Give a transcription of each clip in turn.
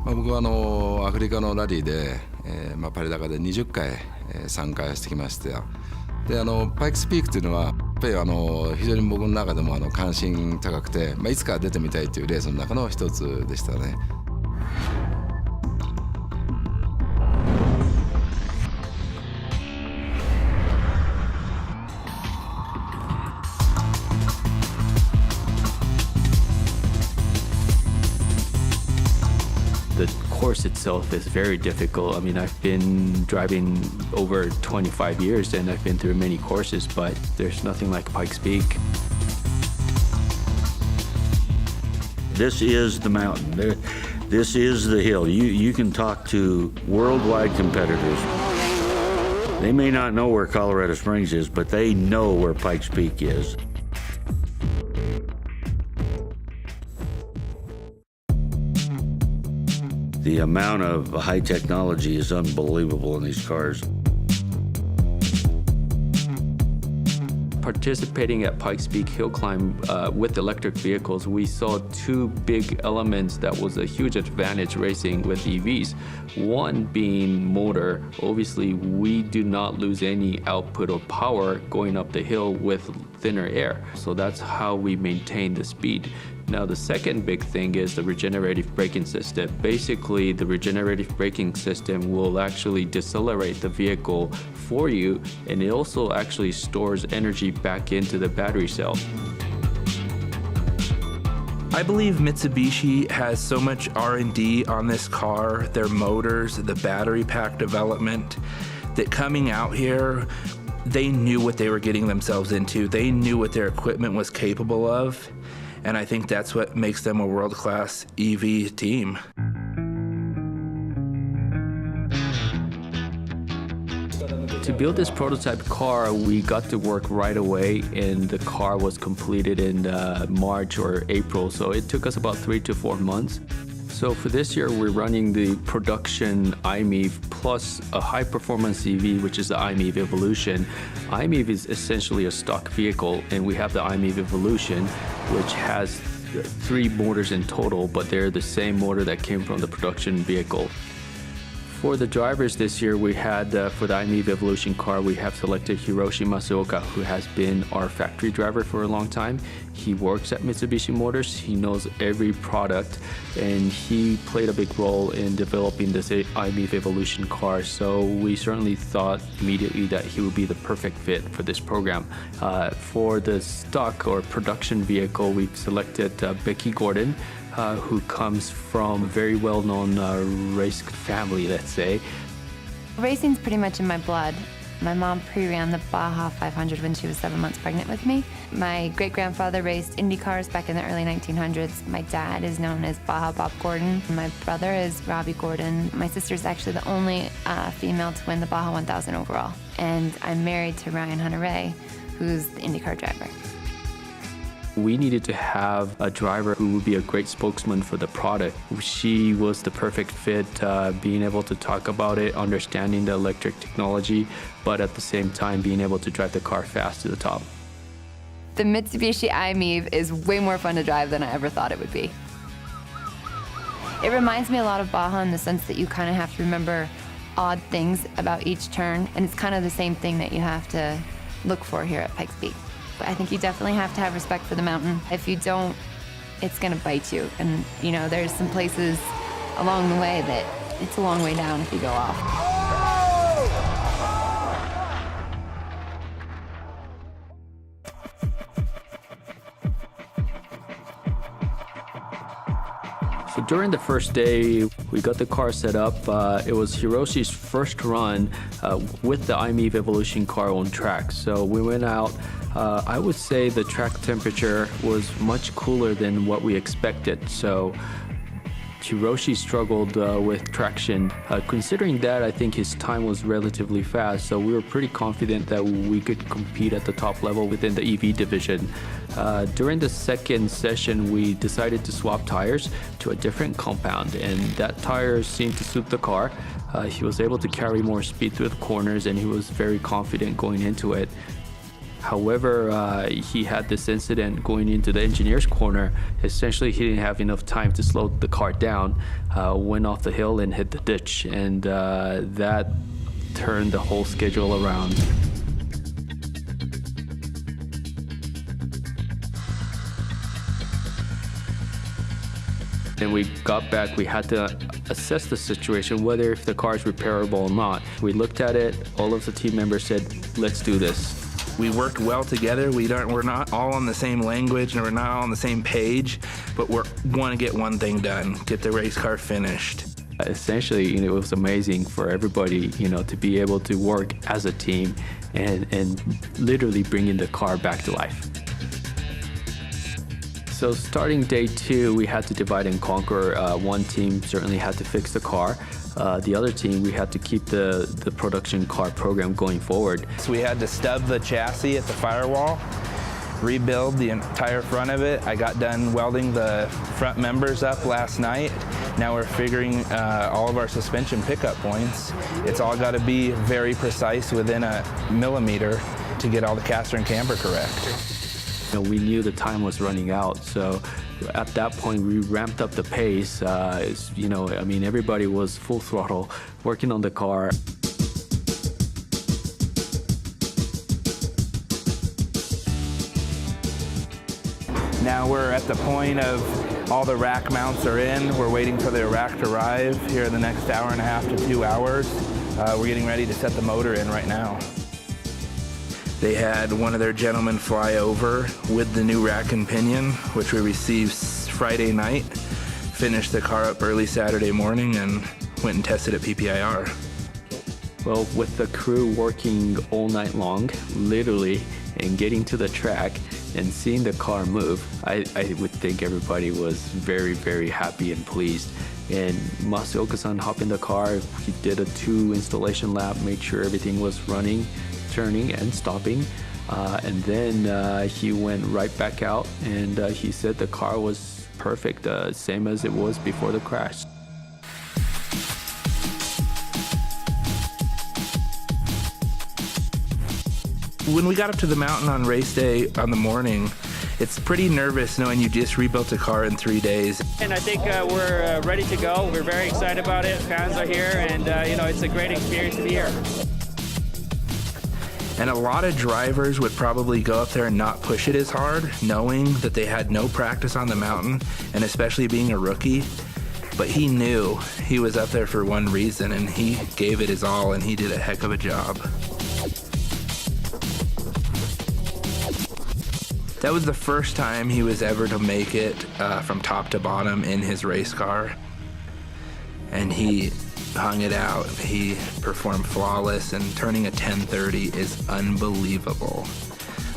僕はアフリカのラリーで、パリ高で20回、参加してきましたよ。でパイクスピークというのはやっぱり非常に僕の中でも関心高くて、いつか出てみたいというレースの中の一つでしたね。The course itself is very difficult. I mean, I've been driving over 25 years and I've been through many courses, but there's nothing like Pikes Peak. This is the mountain. This is the hill. You can talk to worldwide competitors. They may not know where Colorado Springs is, but they know where Pikes Peak is. The amount of high technology is unbelievable in these cars. Participating at Pikes Peak Hill Climb with electric vehicles, we saw two big elements that was a huge advantage racing with EVs. One being motor. Obviously, we do not lose any output or power going up the hill with thinner air. So that's how we maintain the speed. Now, the second big thing is the regenerative braking system. Basically, the regenerative braking system will actually decelerate the vehicle for you, and it also actually stores energy back into the battery cell. I believe Mitsubishi has so much R&D on this car, their motors, the battery pack development, that coming out here, they knew what they were getting themselves into. They knew what their equipment was capable of. And I think that's what makes them a world-class EV team. To build this prototype car, we got to work right away, and the car was completed in March or April, so it took us about 3 to 4 months. So for this year, we're running the production iMEV plus a high-performance EV, which is the iMEV Evolution. iMEV is essentially a stock vehicle, and we have the iMEV Evolution, which has 3 motors in total, but they're the same motor that came from the production vehicle. For the drivers this year, we had, for the iMEV Evolution car, we have selected Hiroshi Masuoka, who has been our factory driver for a long time. He works at Mitsubishi Motors, he knows every product, and he played a big role in developing this iMEV Evolution car, so we certainly thought immediately that he would be the perfect fit for this program. For the stock or production vehicle, we've selected Becky Gordon, who comes from a very well-known race family, let's say. Racing's pretty much in my blood. My mom pre-ran the Baja 500 when she was 7 months pregnant with me. My great-grandfather raced Indy cars back in the early 1900s. My dad is known as Baja Bob Gordon. My brother is Robbie Gordon. My sister's actually the only female to win the Baja 1000 overall. And I'm married to Ryan Hunter-Reay, who's the IndyCar driver. We needed to have a driver who would be a great spokesman for the product. She was the perfect fit, being able to talk about it, understanding the electric technology, but at the same time being able to drive the car fast to the top. The Mitsubishi iMEV is way more fun to drive than I ever thought it would be. It reminds me a lot of Baja in the sense that you kind of have to remember odd things about each turn, and it's kind of the same thing that you have to look for here at Pikes Peak. But I think you definitely have to have respect for the mountain. If you don't, it's gonna bite you. And you know, there's some places along the way that it's a long way down if you go off. So during the first day, we got the car set up. It was Hiroshi's first run with the iMEV Evolution car on track. So we went out. I would say the track temperature was much cooler than what we expected. So Hiroshi struggled with traction. Considering that, I think his time was relatively fast, so we were pretty confident that we could compete at the top level within the EV division. During the second session, we decided to swap tires to a different compound, and that tire seemed to suit the car. He was able to carry more speed through the corners, and he was very confident going into it. However, he had this incident going into the engineer's corner. Essentially, he didn't have enough time to slow the car down, went off the hill and hit the ditch, and that turned the whole schedule around. And we got back, we had to assess the situation, whether if the car is repairable or not. We looked at it, all of the team members said, let's do this. We worked well together. We're not all on the same language and we're not all on the same page, but we want to get one thing done, get the race car finished. Essentially, it was amazing for everybody, to be able to work as a team and literally bringing the car back to life. So starting day 2, we had to divide and conquer. One team certainly had to fix the car. The other team, we had to keep the production car program going forward. So we had to stub the chassis at the firewall, rebuild the entire front of it. I got done welding the front members up last night. Now we're figuring all of our suspension pickup points. It's all got to be very precise within a millimeter to get all the caster and camber correct. We knew the time was running out, so at that point we ramped up the pace. Everybody was full throttle working on the car. Now we're at the point of all the rack mounts are in. We're waiting for the rack to arrive here in the next hour and a half to 2 hours. We're getting ready to set the motor in right now. They had one of their gentlemen fly over with the new rack and pinion, which we received Friday night, finished the car up early Saturday morning, and went and tested at PPIR. Well, with the crew working all night long, literally, and getting to the track and seeing the car move, I would think everybody was very, very happy and pleased. And Masaoka-san hopped in the car, he did a 2 installation lap, made sure everything was running, turning and stopping, and then he went right back out, and he said the car was perfect, same as it was before the crash. When we got up to the mountain on race day on the morning, it's pretty nervous knowing you just rebuilt a car in 3 days. And I think we're ready to go. We're very excited about it. Fans are here, and it's a great experience to be here. And a lot of drivers would probably go up there and not push it as hard, knowing that they had no practice on the mountain, and especially being a rookie. But he knew he was up there for one reason, and he gave it his all, and he did a heck of a job. That was the first time he was ever to make it from top to bottom in his race car. And he hung it out. He performed flawless, and turning a 10:30 is unbelievable.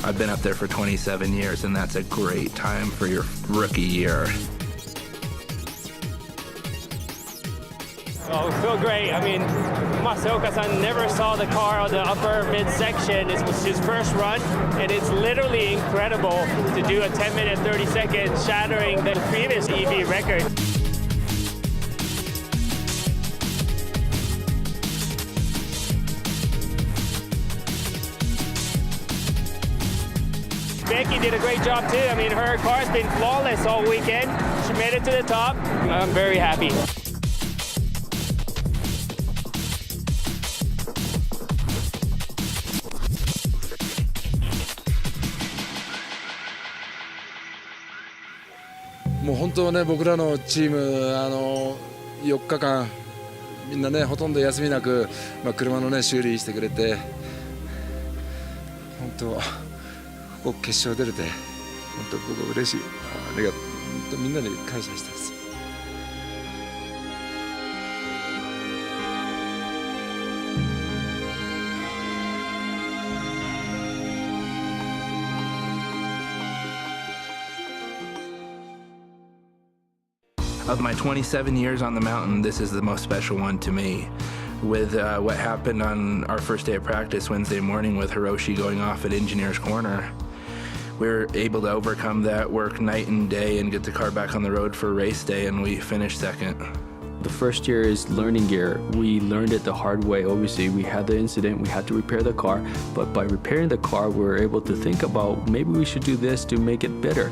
I've been up there for 27 years, and that's a great time for your rookie year. Oh, we feel great. Masaoka-san never saw the car on the upper midsection. This was his first run, and it's literally incredible to do a 10 minute 30 seconds, shattering the previous EV record. Becky did a great job too. Her car's been flawless all weekend. She made it to the top. I'm very happy.もう本当ね、僕らのチーム4日間みんなねほとんど休みなく、車のね修理してくれて、本当ここ決勝出れて本当僕嬉しい。ありがとう。本当みんなに感謝したいです。Of my 27 years on the mountain, this is the most special one to me. With what happened on our first day of practice Wednesday morning with Hiroshi going off at Engineer's Corner, we were able to overcome that, work night and day, and get the car back on the road for race day, and we finished second. The first year is learning year. We learned it the hard way. Obviously, we had the incident, we had to repair the car, but by repairing the car, we were able to think about maybe we should do this to make it better.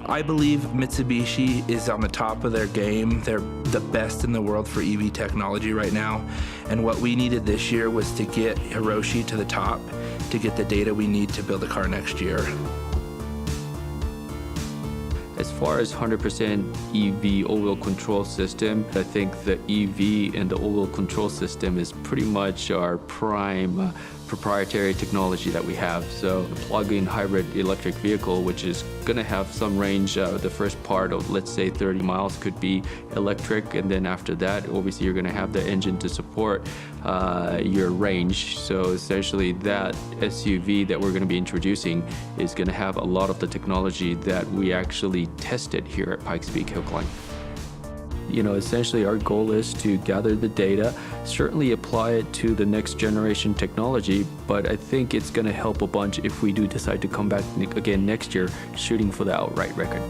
I believe Mitsubishi is on the top of their game. They're the best in the world for EV technology right now. And what we needed this year was to get Hiroshi to the top, to get the data we need to build a car next year. As far as 100% EV all-wheel control system, I think the EV and the all-wheel control system is pretty much our prime proprietary technology that we have. So the plug-in hybrid electric vehicle, which is going to have some range, the first part of, let's say, 30 miles could be electric, and then after that, obviously, you're going to have the engine to support your range. So essentially, that SUV that we're going to be introducing is going to have a lot of the technology that we actually tested here at Pikes Peak Hill Climb. You know, essentially our goal is to gather the data, certainly apply it to the next generation technology, but I think it's going to help a bunch if we do decide to come back again next year shooting for the outright record.